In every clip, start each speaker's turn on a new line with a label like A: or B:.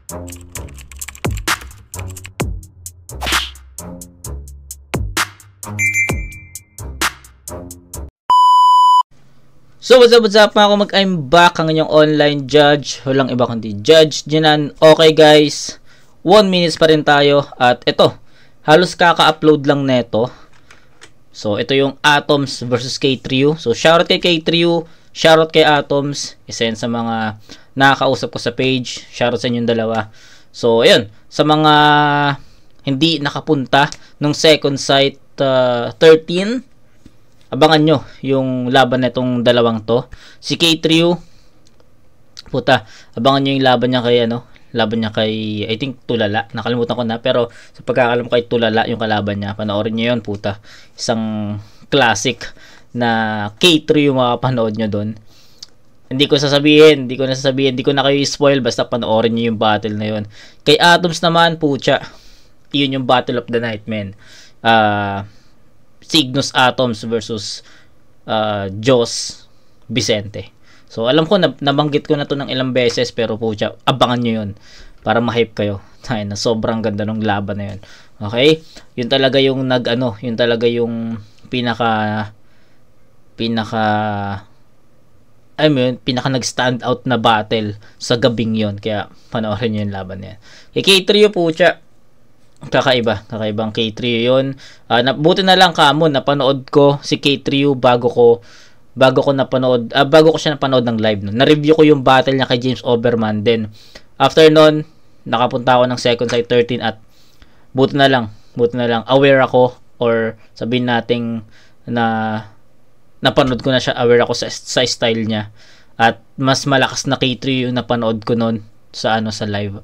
A: So what's up mga kumag, I'm back, ang inyong online judge, walang iba kundi Judge Jinan. Okay guys, 1 minutes pa rin tayo at ito, halos kaka-upload lang neto. So ito yung Atoms versus K3U. So shoutout kay K3U, shoutout kay Atoms, isa yan sa mga nakakausap ko sa page, shoutout sa inyong dalawa. So ayun, sa mga hindi nakapunta nung second sight 13, abangan nyo yung laban na itong dalawang to. Si K3U, puta, abangan nyo yung laban niya kay laban niya kay, I think, Tulala. Nakalimutan ko na, pero sa pagkakalam kay Tulala yung kalaban niya. Panoorin nyo yun, puta. Isang classic na K3 yung makapanood nyo doon. Hindi ko nasasabihin, hindi ko na kayo spoil, basta panoorin nyo yung battle na yun. Kay Atoms naman, pucha, yun yung battle of the night, man. Cygnus Atoms versus Jos Vicente. So alam ko nabanggit ko na to ng ilang beses, pero pucha, abangan nyo yun para ma-hype kayo. Ay, na sobrang ganda ng laban na yun. Okay? Yun talaga yung yun talaga yung pinaka nag-stand out na battle sa gabing yun. Kaya panoorin nyo yung laban na yan. Kay K3 pucha, kakaibang K3 yun. Buti na lang kamo napanood ko si K3 bago ko siya napanood ng live no. Na-review ko yung battle niya kay James Oberman, then after nun nakapunta ako ng second sight 13 at buti na lang aware ako, or sabihin nating na napanood ko na siya, aware ako sa style niya, at mas malakas na K3 yung napanood ko nun sa live.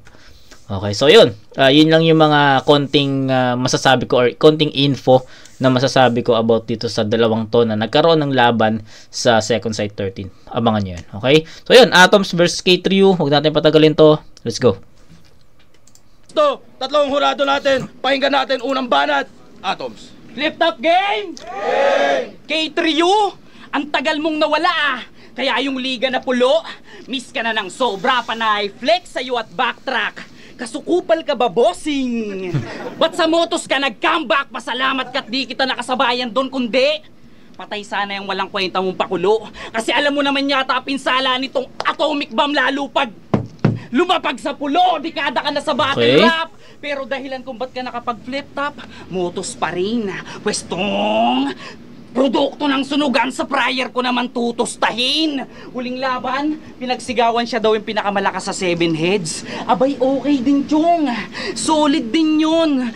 A: Okay, so yun. Yun lang yung mga konting masasabi ko, or konting info na masasabi ko about dito sa dalawang to na nagkaroon ng laban sa second sight 13. Abangan nyo yun. Okay? So yun, Atoms versus K3U. Huwag natin patagalin to. Let's go.
B: Ito, tatlong hurado natin. Pakinggan natin unang banat. Atoms.
C: Flip top game! K3U, ang tagal mong nawala ah. Kaya yung liga na pulo, miss ka na ng sobra, panay flex sa'yo at backtrack. Kasukupal ka ba, bossing? Ba't sa motos ka nag-comeback? Pasalamat ka't di kita nakasabayan doon, kundi patay sana yung walang kwenta mong pakulo. Kasi alam mo naman yata pinsala nitong atomic bomb, lalo pag lumapag sa pulo. Dekada ka na sa battle rap. Pero dahilan kung ba't ka nakapag-flip top, motos pa rin. Pwestong produkto ng sunugan sa prior ko naman tutustahin. Huling laban, pinagsigawan siya daw yung pinakamalakas sa 7 heads. Abay, okay din, Chong. Solid din yun.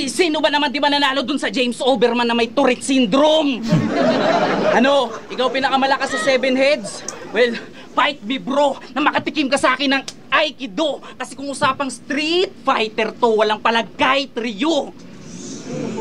C: Sino ba naman di ba nanalo dun sa James Oberman na may Tourette syndrome? Ano, ikaw pinakamalakas sa 7 heads? Well, fight me bro, na makatikim ka sa akin ng Aikido. Kasi kung usapang street fighter to, walang palagkay, trio.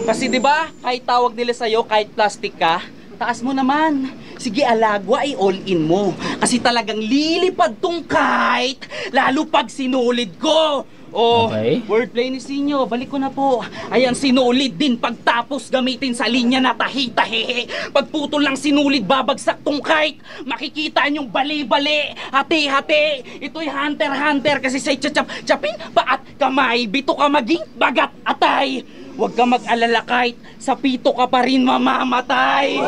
C: Kasi 'di ba, kahit tawag nila sa'yo, kahit plastic ka, taas mo naman. Sige, alagwa ay all in mo. Kasi talagang lilipad tong kite, lalo pag sinulid ko.
A: Okay.
C: Wordplay ni Sinyo, balik ko na po. Ayan, sinulid din pagtapos gamitin sa linya na tahi-tahi. Pagputol lang sinulid, babagsak tong kite. Makikita nyong bali-bali, hati-hati. Ito'y hunter-hunter kasi sa chap-chapin pa at kamay. Bito ka maging bagat atay. Huwag ka mag-alala kahit sa pito ka pa rin mamamatay.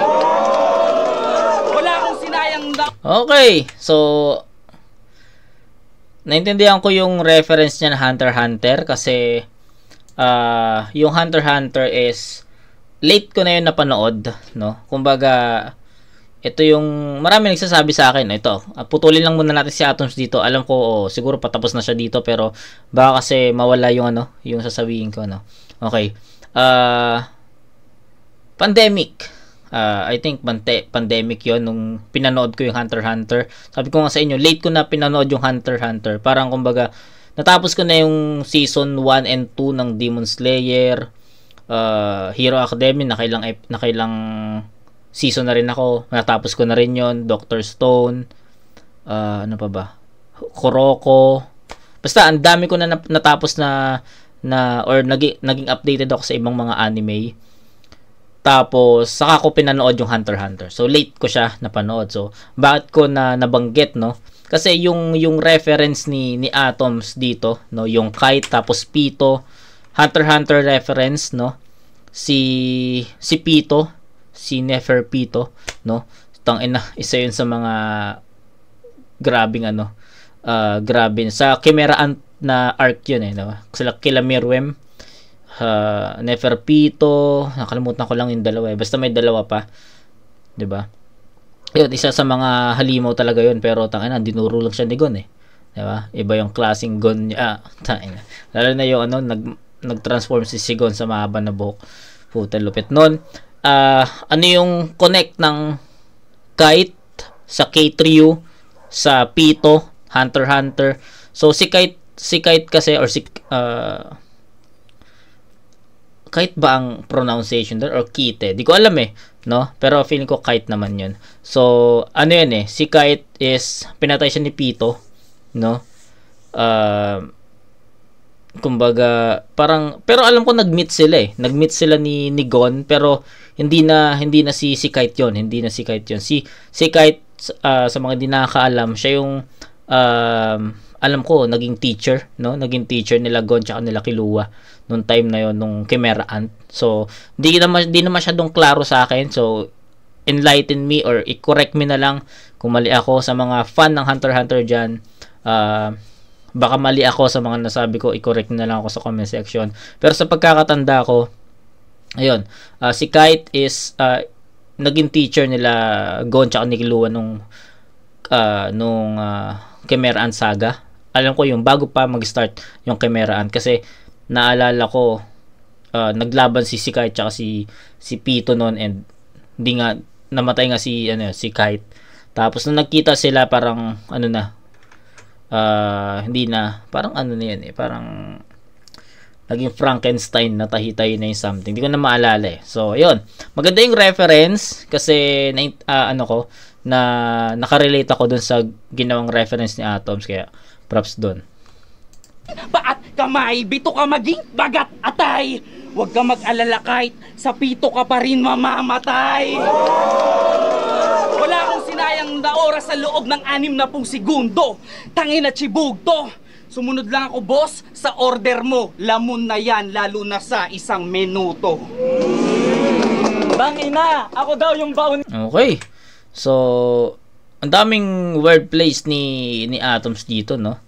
C: Wala akong sinayang na...
A: Okay, so naintindihan ko yung reference niya na Hunter x Hunter kasi yung Hunter x Hunter is late ko na yun napanood, no? Kumbaga, ito yung marami nagsasabi sa akin, ito, putulin lang muna natin si Atoms dito. Alam ko, siguro patapos na siya dito, pero baka kasi mawala yung yung sasabihin ko, no? Okay. Pandemic. I think pandemic yon nung pinanood ko yung Hunter x Hunter. Sabi ko nga sa inyo, late ko na pinanood yung Hunter x Hunter. Parang kumbaga, natapos ko na yung season 1 and 2 ng Demon Slayer, Hero Academy, nakailang season na rin ako. Natapos ko na rin yon, Dr. Stone, ano pa ba? Kuroko. Basta, ang dami ko na natapos or naging updated ako sa ibang mga anime. Tapos saka ko pinanood yung Hunter x Hunter. So late ko siya napanood. So bakit ko na nabanggit, no? Kasi yung reference ni Atoms dito, no, yung Kite tapos Pito, Hunter x Hunter reference, no. Si Pito, si Neferpito, no. Tangina, isa yun sa mga grabing grabe sa Chimera Ant na arc yun no. Sila kila Mirwem, Neferpito, nakalimutan ko lang yung dalawa basta may dalawa pa, 'di ba? Yun, isa sa mga halimaw talaga yun, pero tangina, dinuro lang siya ni Gon 'di ba? Iba yung klaseng Gon niya, tangina. Lalo na yung nag-transform si Gon sa mahaba na buhok. Puta, lupit nun. Ano yung connect ng Kite sa K3U sa Pito, Hunter x Hunter. So si Kite kasi, or Kite ba ang pronunciation doon or Kite? Di ko alam no? Pero feeling ko Kite naman yun. So, ano yun si Kite is, pinatay siya ni Pito, no? Kumbaga, parang, pero alam ko nag-meet sila Nag-meet sila ni Gon, pero hindi na si Kite yun. Hindi na si Kite yun. Si Kite, sa mga hindi nakakaalam, siya yung, alam ko, naging teacher, no? Naging teacher nila Gon tsaka nila Killua nung time na yon, nung Chimera Ant. So, di na masyadong klaro sa akin. So, enlighten me or i-correct me na lang kung mali ako sa mga fan ng Hunter x Hunter dyan. Baka mali ako sa mga nasabi ko, i-correct na lang ako sa comment section. Pero sa pagkakatanda ko, ayun, si Kite is naging teacher nila Gon tsaka ni Killua nung Chimera Ant saga. Alam ko yung bago pa mag-start yung Chimera Ant, kasi naalala ko naglaban si Kite tsaka si Pito noon, and hindi nga namatay nga si Kite. Tapos nung nagkita sila, parang hindi na, parang na yun parang naging Frankenstein na tahi-tahi na yung something. Hindi ko na maalala So, yun. Maganda yung reference kasi na nakarelate ako dun sa ginawang reference ni Atoms, kaya props dun.
C: Baat kamay, bito ka maging bagat atay. Huwag ka mag-alala kahit sa Pito ka pa rin mamamatay. Wala akong sinayang na oras sa loob ng 60 segundo. Tangin na chibug to. Sumunod lang ako, boss, sa order mo. Lamon na yan, lalo na sa 1 minuto. Bangina, ako daw yung baon.
A: Okay. So, ang daming wordplays ni Atoms dito, no?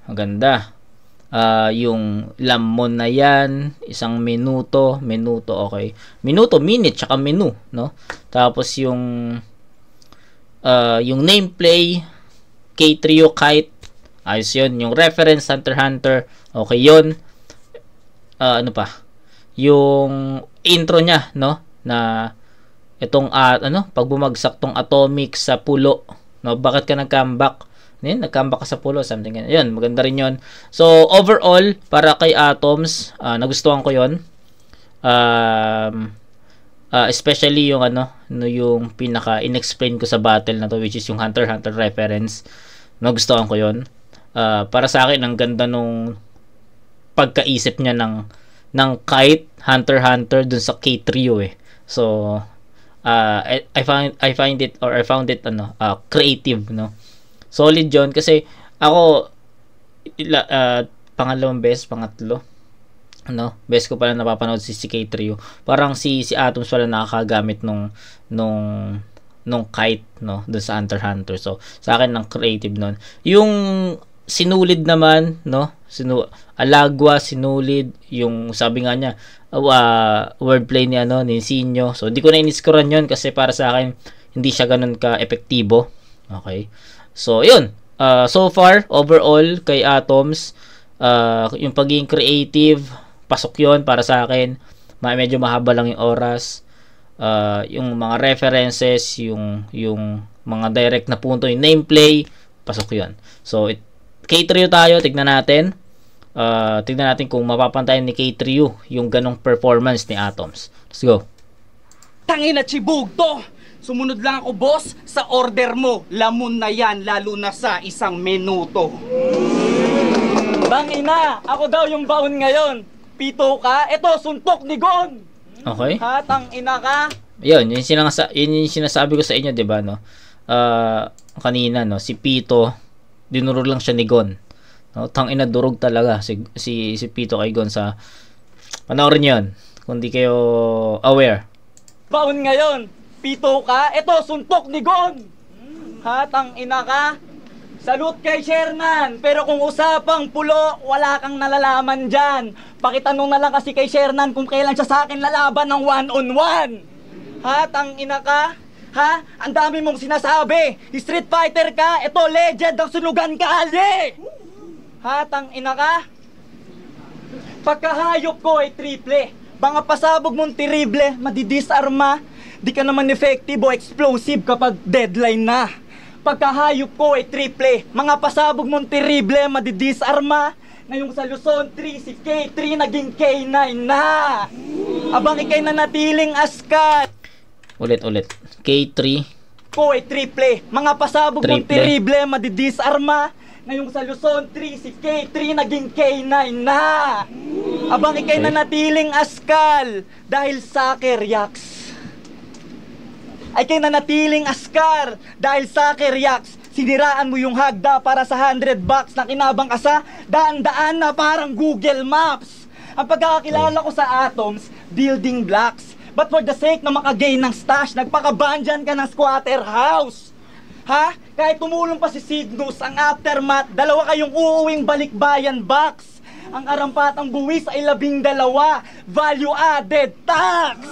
A: Maganda. Yung lamon na yan, 1 minuto, okay. Minuto, minute, tsaka menu, no? Tapos yung nameplay, K3U Kite, ayos yun. Yung reference, Hunter x Hunter, okay yun. Ano pa? Yung intro niya, no? Na itong, pag bumagsak tong atomic sa pulo, no? Bakit ka nag-comeback? Nag-comeback ka sa pulo, something ganyan. Yun, maganda rin yun. So, overall, para kay Atoms, nagustuhan ko yun. Especially yung yung pinaka inexplain ko sa battle na to, which is yung Hunter x Hunter reference. Nagustuhan ko yun. Para sa akin, ang ganda nung pagkaisip niya ng Kite, Hunter x Hunter dun sa K3U So, I found it creative, no? Solid yun, kasi ako pangatlo best ko pala napapanood si K3U. Parang si Atoms pala nakakagamit nung Kite, no, doon sa Hunter x Hunter. So sa akin ng creative nun. Yung sinulid naman, no, Alagwa sinulid, yung sabi nga niya wordplay ni Sinyo. So hindi ko na iniscorean yun kasi para sa akin hindi siya ganun ka epektibo. Okay. So, yun. So far, overall, kay Atoms, yung pagiging creative, pasok yun para sa akin. Medyo mahaba lang yung oras. Yung mga references, yung mga direct na punto, yung nameplay, pasok yun. So, K3U tayo, tignan natin. Tignan natin kung mapapantayan ni K3U yung ganong performance ni Atoms. Let's go.
C: Tangin na chibug to! Sumunod lang ako, boss, sa order mo. Lamon na yan, lalo na sa 1 minuto. Bangina, ako daw yung baon ngayon. Pito ka, eto, suntok ni Gon.
A: Okay.
C: Hatang ina ka.
A: Yun yung sinasabi ko sa inyo, 'di ba, no? kanina, no, si Pito, dinurog lang siya ni Gon. No, tangina, durog talaga si Pito kay Gon sa panoorin niyo 'yon kung di kayo aware.
C: Baon ngayon, Pito ka, eto suntok ni Gon. Ha, tangina ka. Salute kay Shernan, pero kung usapang pulo, wala kang nalalaman dyan. Pakitanong na lang kasi kay Shernan kung kailan siya sa akin lalaban ng one-on-one. Ha, tangina ka? Ha? Ang dami mong sinasabi. Street fighter ka, eto legend ang sunugan kali. Ha, tangina ka? Pagkahayop ko ay triple. Mga pasabog mong terrible, madidisarma. Di ka naman effective o explosive kapag deadline na. Pagkahayop ko ay triple. Mga pasabog mong terrible, madidisarma. Ngayong sa Luzon 3, si K3 naging K9 na. Abang ikay na natiling askat.
A: Ulit. K3
C: ko ay triple. Mga pasabog mong terrible, madidisarma. Ngayong sa Luzon 3, si K3 naging K9 na. Abang ikay na natiling askal dahil soccer yaks. Ay kay na natiling askar dahil soccer yaks. Siniraan mo yung hagda para sa $100 na kinabang ka sa daan-daan na parang Google Maps. Ang pagkakakilala ko sa Atoms, building blocks. But for the sake na makagain ng stash, nagpakabandyan ka ng squatter house. Ha? Kahit tumulong pa si Cygnus, ang aftermath, dalawa kayong uuwing balikbayan box. Ang karampatang buwis ay 12, value added tax.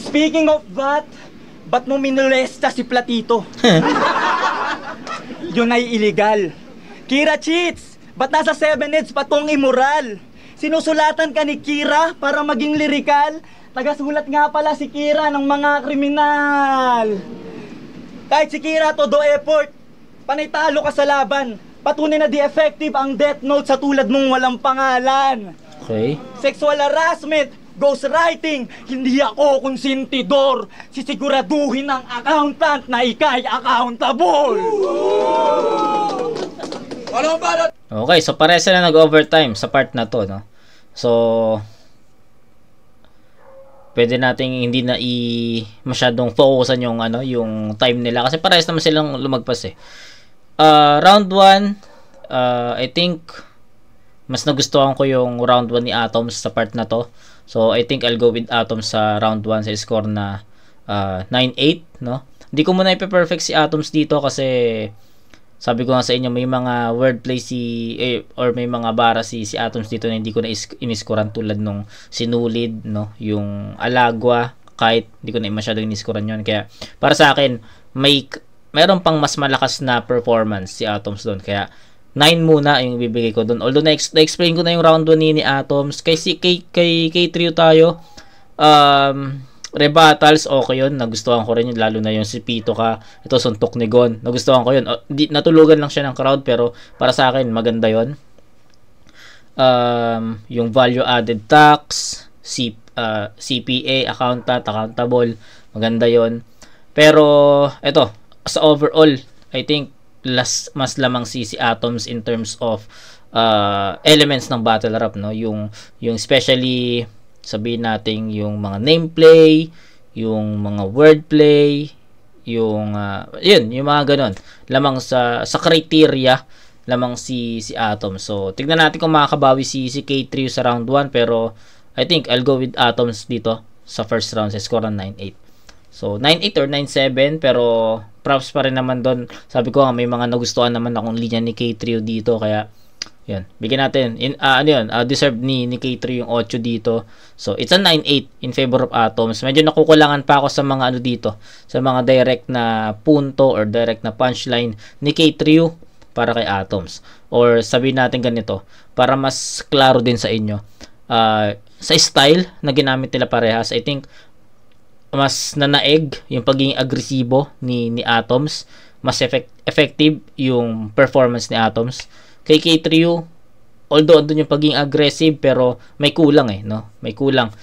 C: Speaking of that, ba't mo minulesta si Platito? Yun ay illegal. Kira cheats, ba't nasa 7 pa tong immoral? Sinusulatan ka ni Kira para maging lirikal? Tagasulat nga pala si Kira ng mga kriminal. Kahit si Kira todo effort, panay talo ka sa laban. Patunay na di effective ang death note sa tulad mong walang pangalan.
A: Okay.
C: Sexual harassment, ghostwriting, hindi ako konsentidor. Sisiguraduhin ng accountant na ikay accountable.
B: Ano ba?
A: Okay, so pares sila nag-overtime sa part na to, no? So pwede nating hindi na masyadong focusan yung yung time nila kasi parehas naman silang lumagpas eh. Round 1, I think mas nagustuhan ko yung round 1 ni Atoms sa part na to. So I think I'll go with Atoms sa round 1 sa score na 9-8, no? Hindi ko muna ipe-perfect si Atoms dito kasi sabi ko nga sa inyo may mga wordplay or may mga bara si Atoms dito na hindi ko na iniskoran tulad nung sinulid, no, yung Alagwa, kahit hindi ko na masyadong iniskoran yun. Kaya para sa akin mayroon pang mas malakas na performance si Atoms doon, kaya 9 muna yung bibigay ko doon. Although na-explain ko na yung round 1 ni Atoms. Kay K3 tayo, rebattles, okay yun. Nagustuhan ko rin yun. Lalo na yung si Pito ka. Ito, suntok ni Gon. Nagustuhan ko yun. Natulugan lang siya ng crowd, pero para sa akin, maganda yun. Yung value added tax, CPA, accountable, maganda yun. Pero, ito, sa overall, I think, mas lamang si Atoms in terms of elements ng battle rap, no? Yung especially sabihin natin yung mga nameplay, yung mga wordplay, yung yung mga ganon. Lamang sa criteria lamang si Atoms. So tignan natin kung makakabawi si K3 sa round 1, pero I think I'll go with Atoms dito sa first round sa score ng 9-8. So 9-8 or 9-7, pero props pa rin naman doon. Sabi ko nga may mga nagustuhan naman akong linya ni K3 dito, kaya yan, bigyan natin deserve ni K3 yung 8 dito. So it's a 9-8 in favor of Atoms. Medyo nakukulangan pa ako sa mga dito, sa mga direct na punto or direct na punchline ni K3 para kay Atoms. Or sabihin natin ganito, para mas klaro din sa inyo, sa style na ginamit nila parehas, I think mas nanaeg yung pagiging agresibo ni Atoms, mas effective yung performance ni Atoms. Kay K3, although andun yung pagiging aggressive, pero may kulang no? May kulang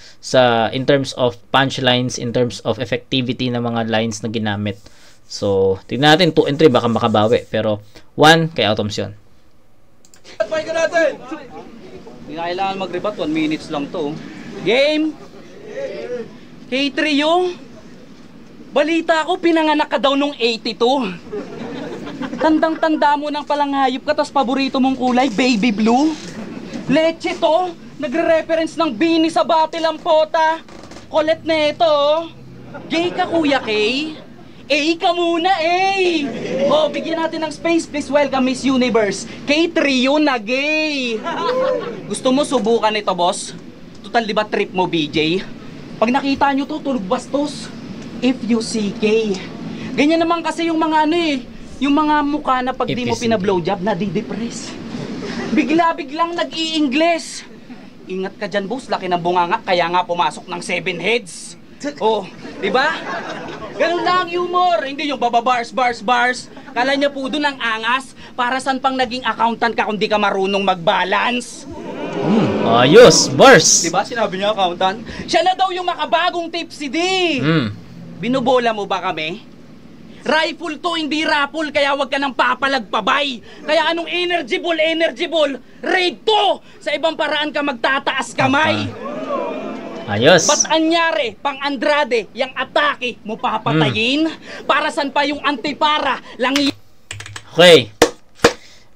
A: in terms of punchlines, in terms of effectivity ng mga lines na ginamit. So, tignan natin 2 and 3 baka makabawi, pero 1 kay Atoms yun.
B: Pahinga natin!
C: Hindi na kailangan mag-rebat, 1 minutes lang to. Game! K3 Balita ko, pinanganak ka daw nung 82. Tandang-tanda mo nang palang hayop ka, tas paborito mong kulay, baby blue. Leche to, nagre-reference ng bini sa bati lampota. Kulit na ito. Gay ka, Kuya Kay? Ka muna, Oh, bigyan natin ng space. Please welcome Miss Universe, Kay Trio na gay. Gusto mo subukan ito, boss? Total, di ba trip mo, BJ? Pag nakita nyo to, tulog bastos. If you see Kay. Ganyan naman kasi yung mga yung mga mukha na pag di mo pina-blowjob, nadidepress. Bigla-biglang nag-i-Ingles. Ingat ka dyan, boss. Laki ng bunganga, kaya nga pumasok ng 7 heads. Oh, di ba? Ganun lang ang humor. Hindi yung bars. Kala niya po doon ang angas. Para saan pang naging accountant ka kung di ka marunong mag-balance?
A: Ayos, bars.
C: Di ba sinabi niya accountant? Siya na daw yung makabagong tipsy D. Binubola mo ba kami? Rifle to, hindi rapple, kaya wag ka nang papalagpabay. Kaya anong energy ball, raid to! Sa ibang paraan ka magtataas kamay.
A: Ayos.
C: Ba't anyari, pang Andrade, yung atake mo papatayin? Para san pa yung antipara, lang
A: Okay.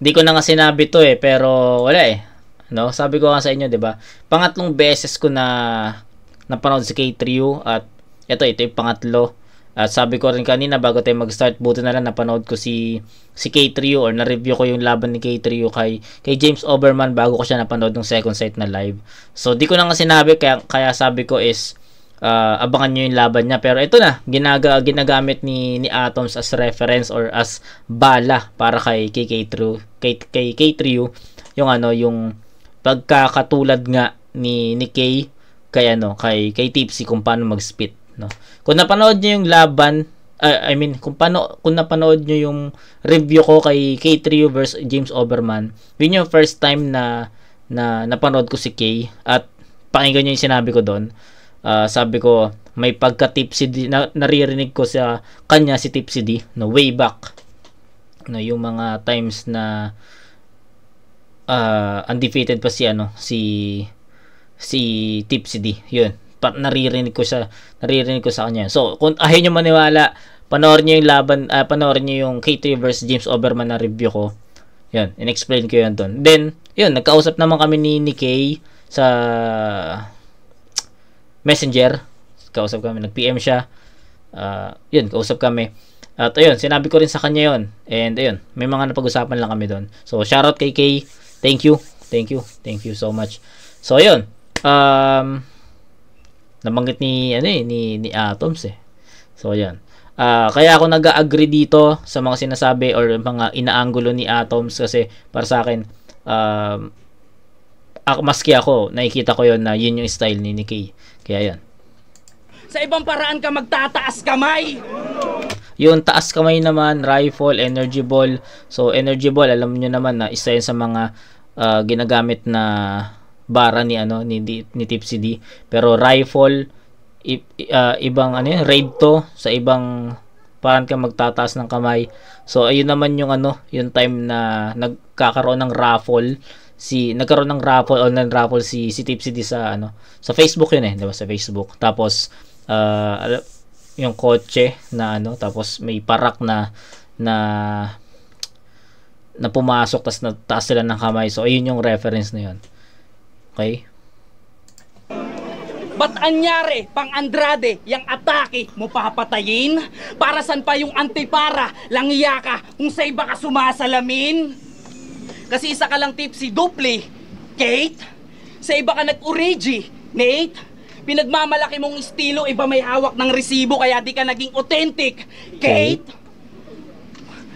A: Hindi ko na nga sinabi to pero wala No? Sabi ko nga sa inyo, 'di ba? Pangatlong beses ko na napanood si K3U at ito yung pangatlo. At sabi ko rin kanina bago tayo mag-start, buti na lang napanood ko si K3U or na-review ko yung laban ni K3U kay James Overman bago ko siya napanood ng second sight na live. So di ko na nga sinabi kaya sabi ko is abangan nyo yung laban niya. Pero ito na, ginagamit ni Atoms as reference or as bala para kay K3U yung pagkakatulad nga ni Kay kay Tipsy kung paano mag-spit, no. Kung napanood niyo yung laban, kung napanood niyo yung review ko kay K3U versus James Overman, yun yung first time na napanood ko si Kay at pakinggan niyo yung sinabi ko doon. Sabi ko may pagka-tipsy D, naririnig ko sa kanya si Tipsy D, no, way back, no, yung mga times na undefeated pa si Tipsy D, yun. Naririnig ko sa kanya. So, kung ayaw nyo maniwala, panoorin nyo yung laban, panoorin nyo yung K3 vs James Overman na review ko. Yun, in-explain ko yun doon. Then, yun, nagkausap naman kami ni Kay sa Messenger. Kausap kami, nag-PM siya. Yun, kausap kami. At ayun, sinabi ko rin sa kanya yun. And ayun, may mga napag-usapan lang kami doon. So, shoutout kay Kay. Thank you so much. So, ayun. Nabanggit ni Atoms So ayan. Kaya ako nag-agree dito sa mga sinasabi or mga inaanggulo ni Atoms kasi para sa akin maski ako nakikita ko yon na yun yung style ni Kay. Kaya yan.
C: Sa ibang paraan ka magtataas kamay.
A: Yung taas kamay naman, rifle, energy ball. So energy ball, alam niyo naman na isa yun sa mga ginagamit na bara ni Tipsy D. Pero rifle ibang raid to sa ibang parang ka magtataas ng kamay. So ayun naman yung yung time na nagkakaroon ng raffle si Tipsy D sa Facebook yun di ba, sa Facebook. Tapos yung kotse na tapos may parak na pumasok tas nataas sila ng kamay. So ayun yung reference na yun. Okay?
C: Ba't anyari, pang Andrade, yung atake mo papatayin? Para san pa yung antipara, langiya ka kung sa iba ka sumasalamin? Kasi isa ka lang Tipsy duple, Kate. Sa iba ka nag-origi, Nate. Pinagmamalaki mong estilo, iba may hawak ng resibo kaya di ka naging authentic, Kate.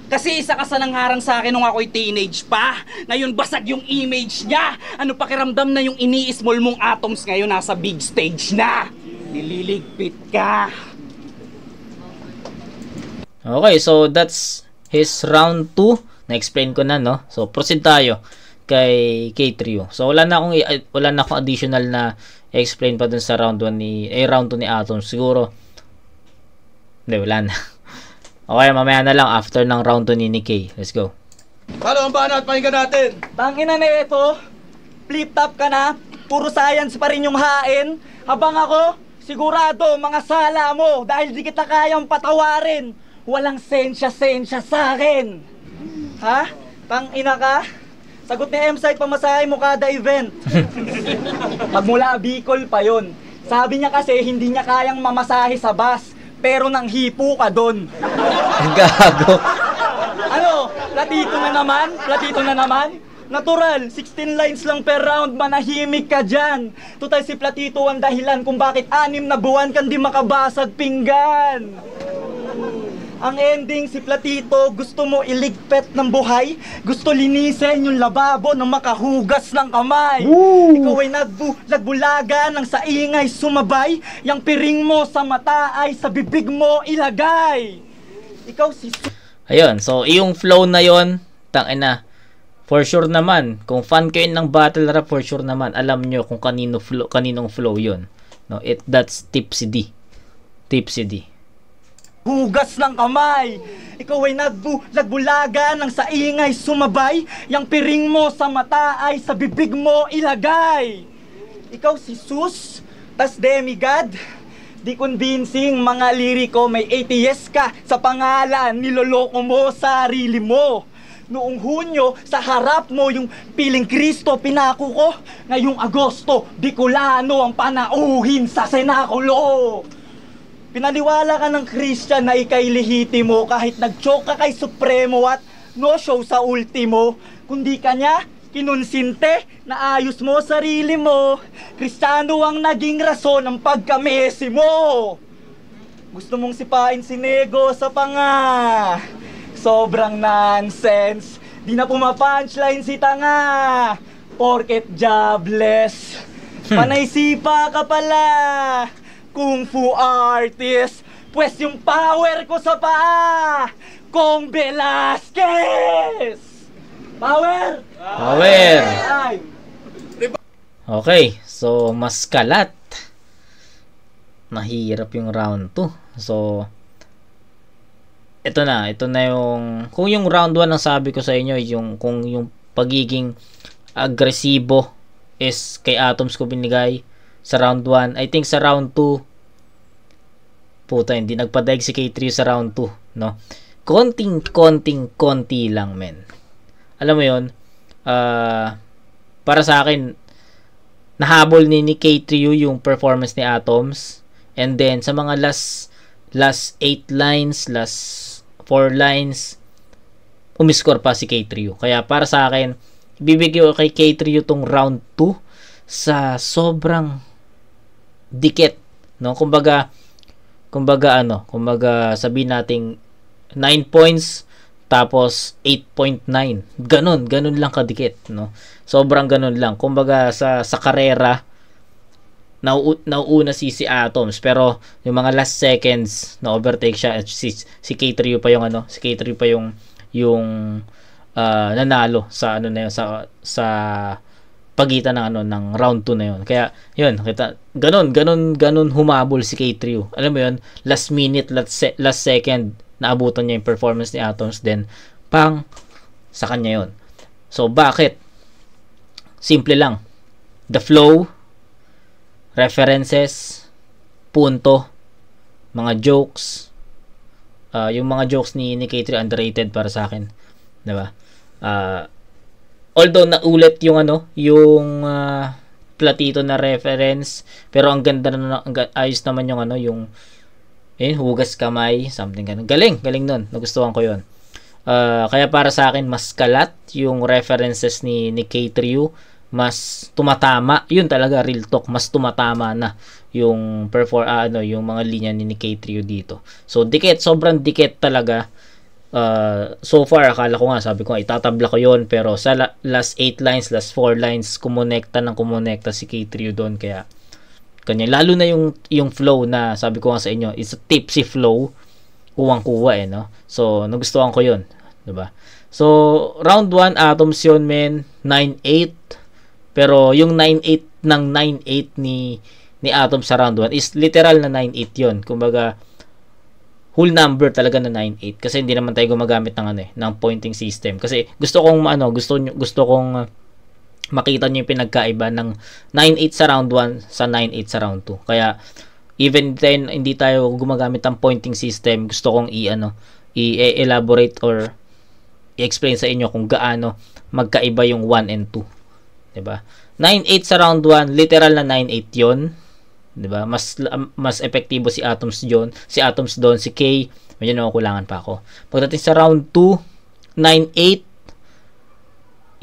C: Kasi isa ka sa nangharang sa akin nung ako'y teenage pa. Ngayon basag yung image niya. Ano pakiramdam na yung ini-small mong Atoms ngayon nasa big stage na? Nililigpit ka.
A: Okay, so that's his round 2. Na-explain ko na, no? So proceed tayo kay K3U. So wala na akong additional na explain pa dun sa round 2 ni Atoms. Siguro wala na. Okay, mamaya na lang after ng round 2 ni Kay. Let's go.
B: Paano ang banat? Pakinggan natin.
D: Tangina na ito. Flip top ka na. Puro science pa rin yung hain. Habang ako, Sigurado, mga sala mo, dahil di kita kayang patawarin. Walang sensya-sensya sa akin. Ha? Tang-ina ka? Sagot ni M-Site, pamasahe mo kada event. Magmula Bicol pa yon. Sabi niya kasi, hindi niya kayang mamasahe sa bus, pero nang hipo ka doon.
A: Gago.
D: Ano? Platito na naman? Platito na naman? Natural, 16 lines lang per round, manahimik ka dyan. Total si Platito ang dahilan kung bakit 6 na buwan kang di makabasag pinggan. Ang ending, si Platito, gusto mo iligpet ng buhay? Gusto linisin yung lababo ng makahugas ng kamay? Woo! Ikaw ay nagbulaga ng sa ingay sumabay. Yang piring mo sa mata ay sa bibig mo ilagay. Ikaw si...
A: Ayun, so yung flow na yon, tangina. For sure naman, kung fan kayo ng battle rap, for sure naman, alam nyo kung kaninong flow yun. No, that's Tipsy D. Tipsy D.
D: Hugas ng kamay. Ikaw ay nagbulaga ng sa ingay sumabay. Yang piring mo sa mata ay sa bibig mo ilagay. Ikaw si Sus, tas demigod. Di convincing mga liriko, may ATS ka sa pangalan, niloloko mo sarili mo. Noong Hunyo, sa harap mo yung piling Kristo pinako ko. Ngayong Agosto, Bicolano ang panauhin sa senakulo. Pinaliwala ka ng Christian na ikay lehitimo kahit nag-choke ka kay Supremo at no show sa ultimo. Kundi ka niya, kinunsinte na ayos mo sarili mo. Kristiyano ang naging rason ng pagkamesi mo. Gusto mong sipain si Nego sa panga. Sobrang nonsense. Di na pumapunchline si tanga. Porket jobless. Panay sipa ka pala. Kung fu artist. Pwes yung power ko sa paa. Kong Velasquez. Power!
A: Power!
D: Ay.
A: Okay, so mas kalat. Mahirap yung round 2. So ito na yung kung yung round 1 ang sabi ko sa inyo, kung yung pagiging agresibo is kay Atoms ko binigay sa round 1, I think sa round 2 puta hindi nagpadaig si K3 sa round 2, no? Konti lang, men. Alam mo yon, para sa akin nahabol ni K3 yung performance ni Atoms, and then sa mga last 8 lines, last 4 lines, umiscore pa si K3. Kaya para sa akin, bibigyan ko kay K3 tong round 2 sa sobrang dikit, no? Kumbaga sabihin nating 9 points tapos 8.9. Ganun lang kadikit, no? Sobrang ganun lang. Kumbaga sa karera nauuna si Atoms, pero yung mga last seconds na overtake siya, si K3 pa yung si K3 pa yung nanalo sa na yun, sa pagitan ng round 2 na yun. Kaya yun, kita ganun humabol si K3. Alam mo yun, last minute, last second naabutan niya yung performance ni Atoms, then sa kanya yun. So bakit? Simple lang. The flow, references, punto, mga jokes. Yung mga jokes ni K3 underrated para sa akin, 'di ba? Although naulit yung Platito na reference, pero ang ganda ayos naman yung hugas kamay, something ganun. Galing nun. Nagustuhan ko 'yon. Kaya para sa akin mas kalat yung references ni K3, mas tumatama, yun talaga real talk, mas tumatama na yung yung mga linya ni K3 dito. So dikit, sobrang dikit talaga. So far akala ko nga, sabi ko itatabla ko yon, pero sa last 8 lines, last 4 lines, kumonekta si K3 doon. Kaya kanya, lalo na yung flow na sabi ko nga sa inyo, it's a tipsy flow, kuwang-kuwa no. So nagustuhan ko yon, 'di ba? So round 1 Atoms yun, men, 9-8. Pero yung 9-8 ng 9-8 ni Atoms sa round 1 is literal na 9-8 yun. Kumbaga whole number talaga na 9-8, kasi hindi naman tayo gumagamit ng pointing system. Kasi gusto kong makita niyo yung pinagkaiba ng 9-8 sa round 1 sa 9-8 sa round 2. Kaya even then hindi tayo gumagamit ng pointing system, gusto kong i-elaborate or i-explain sa inyo kung gaano magkaiba yung 1 and 2. 'Di ba? 9-8 sa round 1, literal na 9-8 'yon. 'Di ba? Mas epektibo si Atoms doon, si K, medyo nakukulangan pa ako. Pagdating sa round 2, 9-8,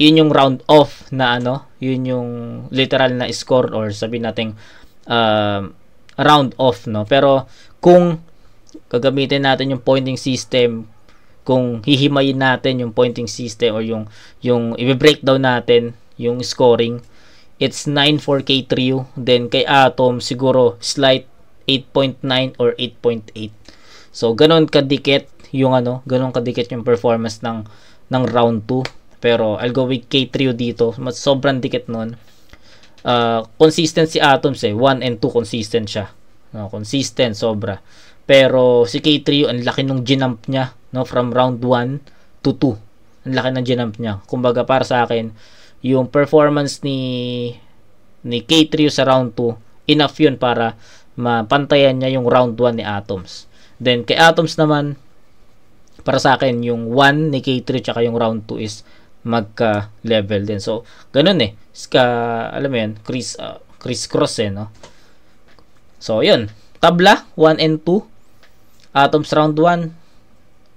A: yun yung round off na yun yung literal na score or sabihin nating round off, no? Pero kung gagamitin natin yung pointing system, kung hihimayin natin yung pointing system or yung i-breakdown natin yung scoring, it's 9 for K3U, then kay Atom siguro slight 8.9 or 8.8. So ganun kadikit yung performance ng round 2. Pero I'll go with K3U dito, mas sobrang dikit nun. Consistent si Atoms 1 and 2 consistent siya. No, consistent sobra. Pero si K3U, ang laki nung ginump niya, no, from round 1 to 2. Ang laki ng ginump niya. Kumbaga para sa akin, yung performance ni K3U sa round 2, enough yun para mapantayan niya yung round 1 ni Atoms. Then kay Atoms naman, para sa akin, yung 1 ni K3 tsaka yung round 2 is magka-level din. So, ganun alam mo yan, criss-cross no? So, yun. Tabla, 1 and 2. Atoms round 1,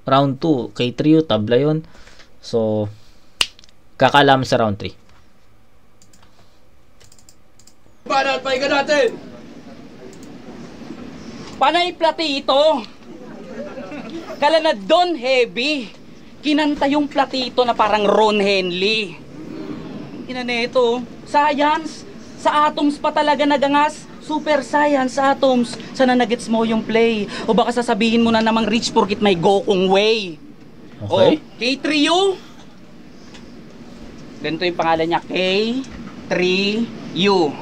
A: round 2, K3U, tabla yun. So, kakalaman sa round 3.
B: Banat, pahinga natin!
C: Panay platito! Kala na Don Heavy, kinanta yung platito na parang Ron Henley. Inaneto, science, sa Atoms pa talaga nagangas. Super science, Atoms. Sana nagets mo yung play. O baka sasabihin mo na namang rich porkit may go kung way.
A: Okay.
C: K3U. Ganito yung pangalan niya, K3U.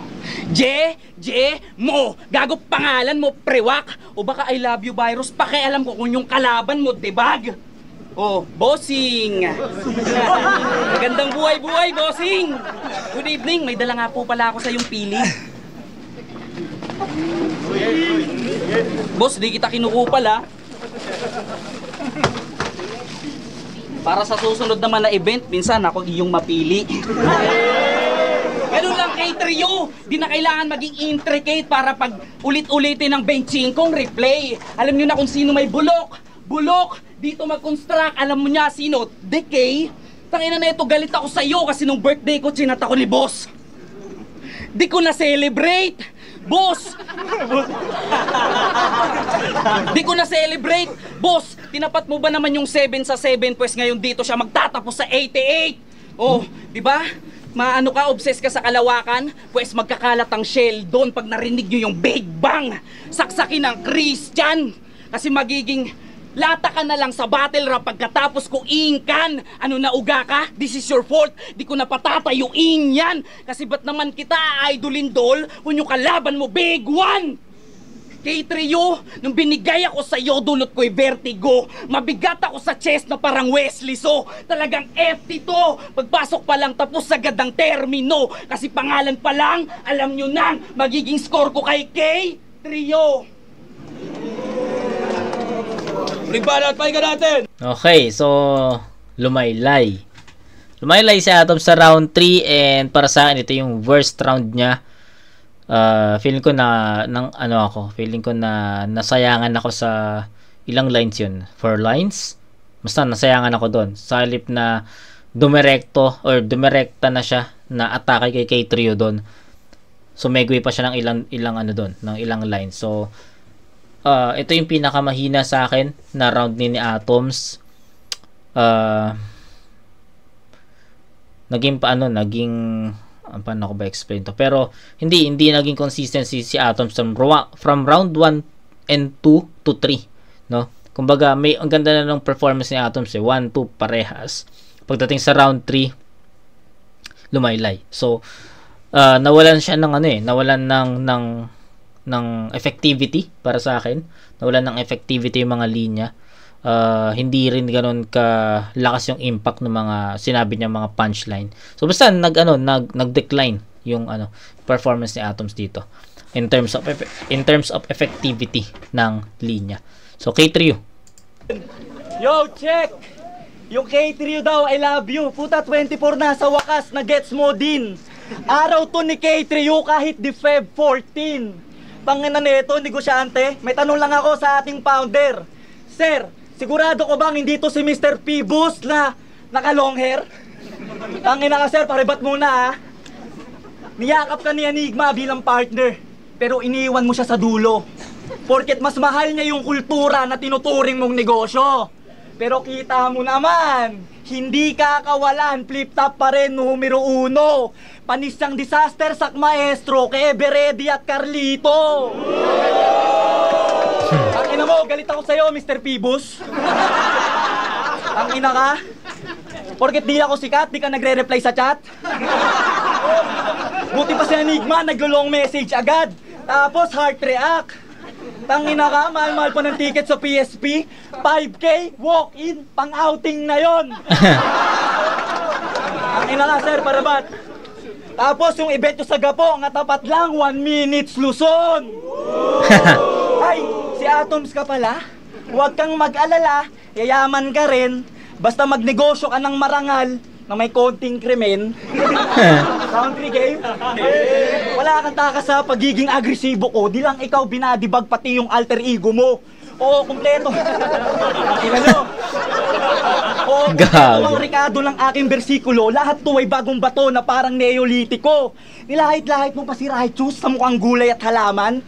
C: Mo. Gago pangalan mo, prewak. O baka I love you virus, pakialam ko kung yung kalaban mo, debag. Bossing. Magandang buhay, bossing. Good evening, may dala nga po pala ako sa yung pili. Boss, di kita kinukupal Para sa susunod naman na event, minsan ako iyong mapili. Ganun lang K3U, di na kailangan maging intricate para pag ulit-ulitin ng benchingkong replay. Alam nyo na kung sino may bulok, dito mag-construct, alam mo niya sino, Decay. Tangina na ito, galit ako sa iyo kasi nung birthday ko, chinat ako ni boss. Di ko na celebrate. Boss! Di ko na celebrate. Boss, tinapat mo ba naman yung 7 sa 7 pues ngayon dito siya magtatapos sa 88? Di ba? Maano ka, obsessed ka sa kalawakan? Pues magkakalat ang shell doon pag narinig nyo yung Big Bang. Saksakin ng Christian. Kasi magiging lata ka na lang sa battle rap pagkatapos ko ingkan. Ano na uga ka? This is your fault. Di ko na patatayuin yan. Kasi ba't naman kita idolin dol kung yung kalaban mo big one? K3U, nung binigay ako sa iyo, dulot ko'y vertigo. Mabigat ako sa chest na parang Wesley So. Talagang FT to. Pagpasok pa lang tapos agad ang termino. Kasi pangalan pa lang, alam nyo nang magiging score ko kay K3U.
B: Banat, pahinga natin!
A: Okay, so lumaylay si Atom sa round 3 and para sa akin ito yung worst round niya. Feeling ko na nasayangan ako sa ilang lines yun, 4 lines, basta nasayangan ako doon sa halip na dumirekta na siya na atake kay K3U doon. Sumegway pa siya ng ilang lines. So ito yung pinakamahina sa akin na round ni Atoms. Paano ko ba explain to? Pero hindi naging consistency si Atoms from round 1 and 2 to 3, no? Kumbaga ang ganda na ng performance ni Atoms 1, 2 parehas. Pagdating sa round 3, lumaylay. So nawalan siya ng effectivity para sa akin. Nawalan ng effectivity yung mga linya. Hindi rin ganoon ka lakas yung impact ng mga sinabi niya mga punchline. So basta nag-decline yung performance ni Atoms dito. in terms of effectivity ng linya. So K3U.
D: Yo, check! Yung K3 daw, I love you. Puta, 24 na sa wakas, na-gets mo din. Araw to ni K3 kahit di Feb 14. Tangina nito, negosyante. May tanong lang ako sa ating founder. Sir, sigurado ko bang hindi to si Mr. Pibus na naka-long hair? Tangina ka, sir, paribat muna ha. Niyakap ka ni Enigma bilang partner, pero iniwan mo siya sa dulo. Porket mas mahal niya yung kultura na tinuturing mong negosyo. Pero kita mo naman, hindi kakawalan, flip-top pa rin, numero 1. Panis siyang disaster sak maestro kay Everedy at Carlito. Ang ina mo, galit ako sa'yo, Mr. Pibus. Ang ina ka? Porket di ako sikat, di ka nagre-reply sa chat. Buti pa si Enigma, naglo-long message agad. Tapos heart react. Tangina ka, mahal-mahal pa ng ticket sa PSP. 5K, walk-in, pang-outing na yon. Tangina ka, sir, parabat. Tapos yung event nyo sa Gapo, nga tapat lang, 1 minutes Luzon. Ay, si Atoms ka pala. Huwag kang mag-alala, yayaman ka rin. Basta magnegosyo ka ng marangal na may konting krimen. Country game? Wala kang taka sa pagiging agresibo ko. Di lang ikaw binadibag pati yung alter ego mo. Oo, kumpleto. Ano? Oo, kumpleto ang rekado ng aking bersikulo. Lahat to ay bagong bato na parang neolitiko. Nilahit-lahit mo pa si Raichus sa mukhang gulay at halaman.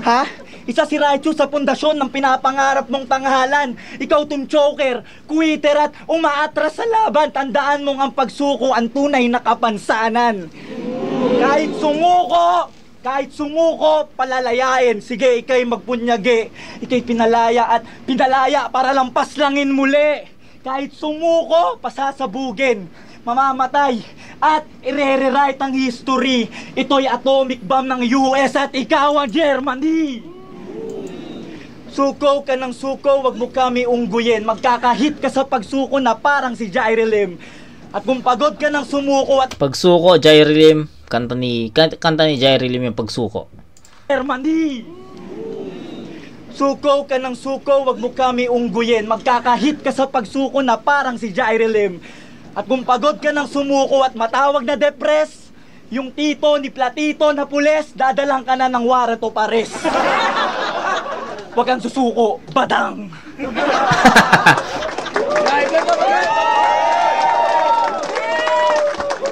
D: Ha? Isa si Raichu sa pundasyon ng pinapangarap mong tanghalan. Ikaw tum choker, quitter at umaatras sa laban. Tandaan mong ang pagsuko ang tunay na kapansanan. Kahit sumuko, palalayain. Sige, ikay magpunyagi. Ikay pinalaya at pinalaya para lampas langin muli. Kahit sumuko, pasasabugin. Mamamatay at i-rewrite ang history. Ito'y atomic bomb ng US at ikaw ang Germany. Suko ka ng suko, wag mo kami ungguyin. Magkakahit ka sa pagsuko na parang si Jairelim. At kung pagod ka ng sumuko at
A: pagsuko, Jairelim, kanta ni Jairelim yung pagsuko.
D: Germany. Suko ka ng suko, wag mo kami ungguyin. Magkakahit ka sa pagsuko na parang si Jairelim. At kung pagod ka ng sumuko at matawag na depress, yung tito ni Platito na pules, dadalang ka na ng Warato Pares. Huwag kang susuko, badang!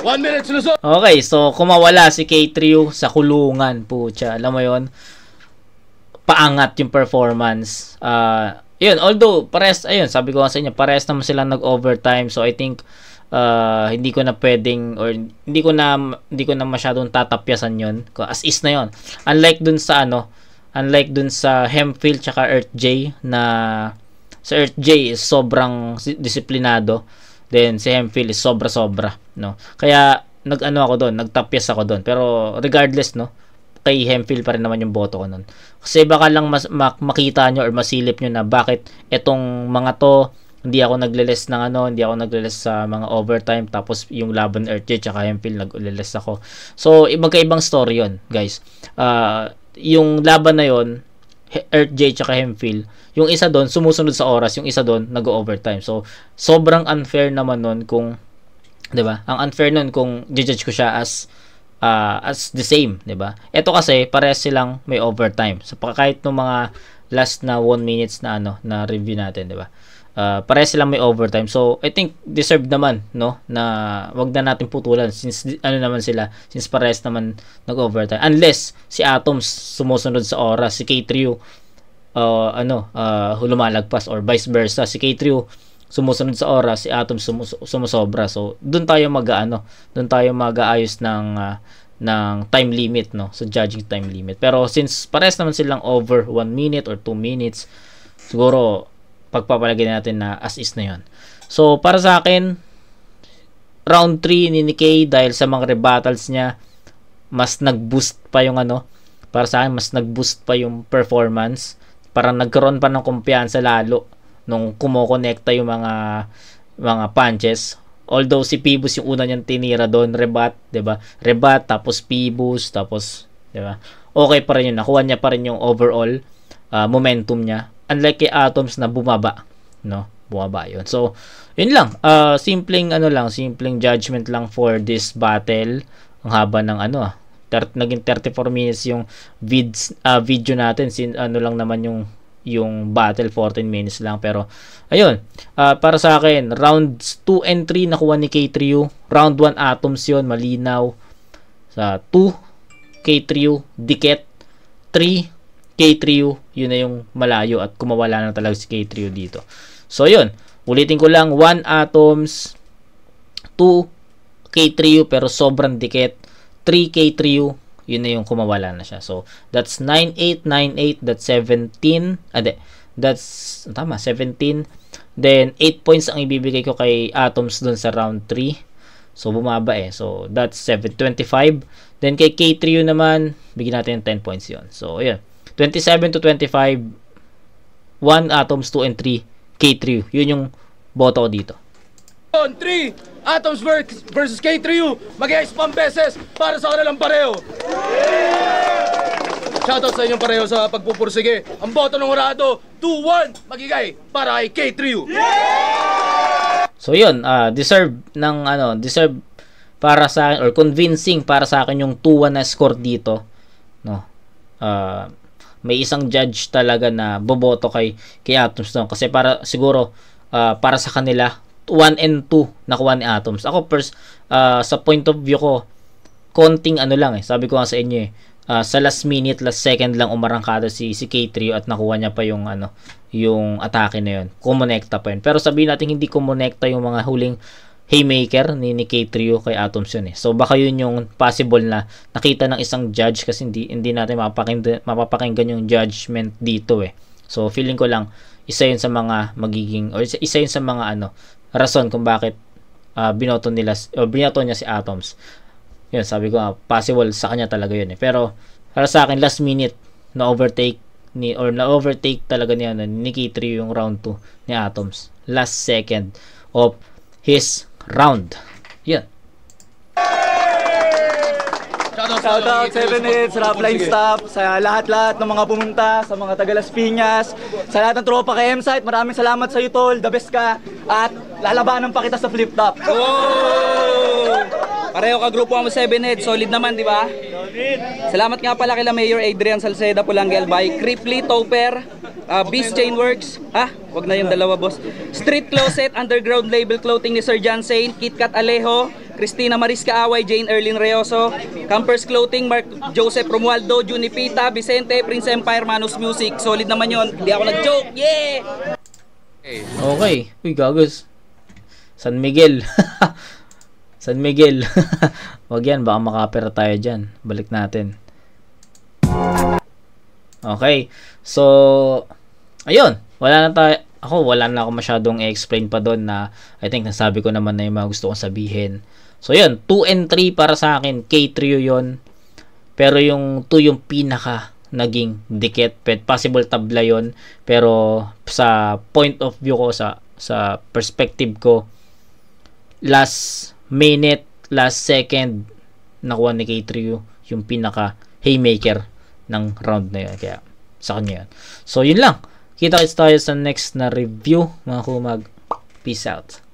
B: 1 minute, Luzon!
A: Okay, so kumawala si K3 sa kulungan, pucha. Alam mo yon, paangat yung performance. Yun, although, pares, ayun, sabi ko nga sa inyo, pares naman silang nag-overtime. So, I think, hindi ko na pwedeng, or hindi ko na masyadong tatapyasan yon. As is na yon. Unlike dun sa Hemphill tsaka Earth J, na sa Earth J is sobrang disiplinado, then si Hemphill is sobra-sobra, no? Kaya nagtapyas ako doon. Pero regardless, no, kay Hemphill pa rin naman yung boto ko nun. Kasi baka lang makita nyo or masilip nyo na bakit etong mga to, hindi ako nagle-less sa mga overtime, tapos yung laban Earth J tsaka Hemphill nagle-less ako. So, magkaibang story yon, guys. Yung laban na yon, Earth J tsaka Hemphill, yung isa doon sumusunod sa oras, yung isa doon nag-overtime. So sobrang unfair naman nun kung, 'di ba? Ang unfair nun kung judge ko siya as the same, 'di ba? Ito kasi parehas silang may overtime. So kahit nung mga last na 1 minutes na na review natin, 'di ba? Parehas silang may overtime. So I think deserved naman, no, na wag na natin putulan since naman sila, since parehas naman nag-overtime. Unless si Atoms sumusunod sa oras, si K3 lumalagpas, or vice versa, si K3 sumusunod sa oras, si Atoms sumusobra. So doon tayo mag-aayos ng time limit, no, so judging time limit. Pero since parehas naman silang over 1 minute or 2 minutes, siguro pagpapalagay natin na as is na yon. So para sa akin, round 3 ni K, dahil sa mga rebuttals niya, mas nag-boost pa yung para sa akin mas nag-boost pa yung performance. Parang nagkaroon pa ng kumpiyansa lalo nung kumokonekta yung mga punches. Although si Pibus yung una niyang tinira doon, rebat, 'di ba? Rebat, tapos Pibus, tapos, 'di ba? okay pa rin yun. Nakuha niya pa rin yung overall momentum niya. Unlike kay Atoms na bumaba, no? Bumaba yun. So, yun lang. Simpleng judgment lang for this battle. Ang haba ng naging 34 minutes yung video natin. Lang naman yung battle, 14 minutes lang. Pero, ayun. Para sa akin, rounds 2 and 3 nakuha ni K3U. Round 1 Atoms yun, malinaw. Sa 2, K3U, dikit. 3, K3U, yun na yung malayo at kumawala na talaga si K3U dito. So, yun. Ulitin ko lang, 1 Atoms, 2 K3U pero sobrang dikit. 3 K3U, yun na yung kumawala na siya. So, that's 9-8, 9-8, that's 17. Tama, 17. Then, 8 points ang ibibigay ko kay Atoms dun sa round 3. So, bumaba So, that's 7-25. Then, kay K3U naman, bigyan natin 10 points yun. So, ayan. 27-25. 1 Atoms, 2 and 3 K3U. Yun yung boto ko dito.
B: 3 Atoms versus K3U. Mag-i-spam beses para sa kanilang pareho. Shoutout sa inyong pareho sa pagpupursige. Ang boto ng hurado, 2-1 magigay para kay K3U.
A: So yun, deserve para sa akin or convincing para sa akin yung 2-1 na score dito, no. May isang judge talaga na boboto kay Atoms doon kasi para siguro para sa kanila 1 and 2 nakuha ni Atoms. Ako first sa point of view ko konting lang sabi ko nga sa inyo sa last minute, last second lang umarangkada si K3 at nakuha niya pa yung yung atake na yun. Kumonekta pa yun. Pero sabihin natin hindi kumonekta yung mga huling haymaker ni K3 kay Atoms yun So baka yun yung possible na nakita ng isang judge kasi hindi natin mapapakinggan yung judgment dito So feeling ko lang isa yun sa mga magiging or isa yun sa mga rason kung bakit binoto niya si Atoms. Yun, sabi ko possible sa kanya talaga yun Pero para sa akin last minute na overtake talaga niya ni K3 yung round 2 ni Atoms. Last second of his round. Yan.
D: Shoutout 7 hits, Rapline staff, sa lahat-lahat ng mga pumunta, sa mga taga Las Piñas, sa lahat ng tropa kay M-Site, maraming salamat sa iyo tol, the best ka, at lalabanan pa kita sa flip top.
C: Pareho ka grupo mo 7 head, solid naman, di ba? Salamat nga pala kila Mayor Adrian Salceda Pulanggel by Cripply Topper, Beast Chainworks, wag na yung dalawa boss. Street Closet, Underground Label Clothing ni Sir John Saint, KitKat Alejo, Cristina Marisca Away, Jane Erlin Reoso, Campers Clothing, Mark Joseph Romualdo, Junipita, Vicente, Prince Empire, Manus Music. Solid naman yon. Hindi ako nag-joke. Yeah!
A: Okay. Uy, gagos. San Miguel. San Miguel. Wag yan, baka makapera tayo dyan. Balik natin. Okay. So, ayun. Wala na ako masyadong i-explain pa doon na I think nasabi ko naman na yung mga gusto kong sabihin. So, yun. 2 and 3 para sa akin. K3 yun. Pero yung 2 yung pinaka naging dikit. Possible tabla yun. Pero sa point of view ko, sa perspective ko, last minute, last second, nakuha ni K3 yung pinaka haymaker ng round na yun. Kaya sa kanya yun. So, yun lang. Kita-kits tayo sa next na review, mga kumag. Peace out.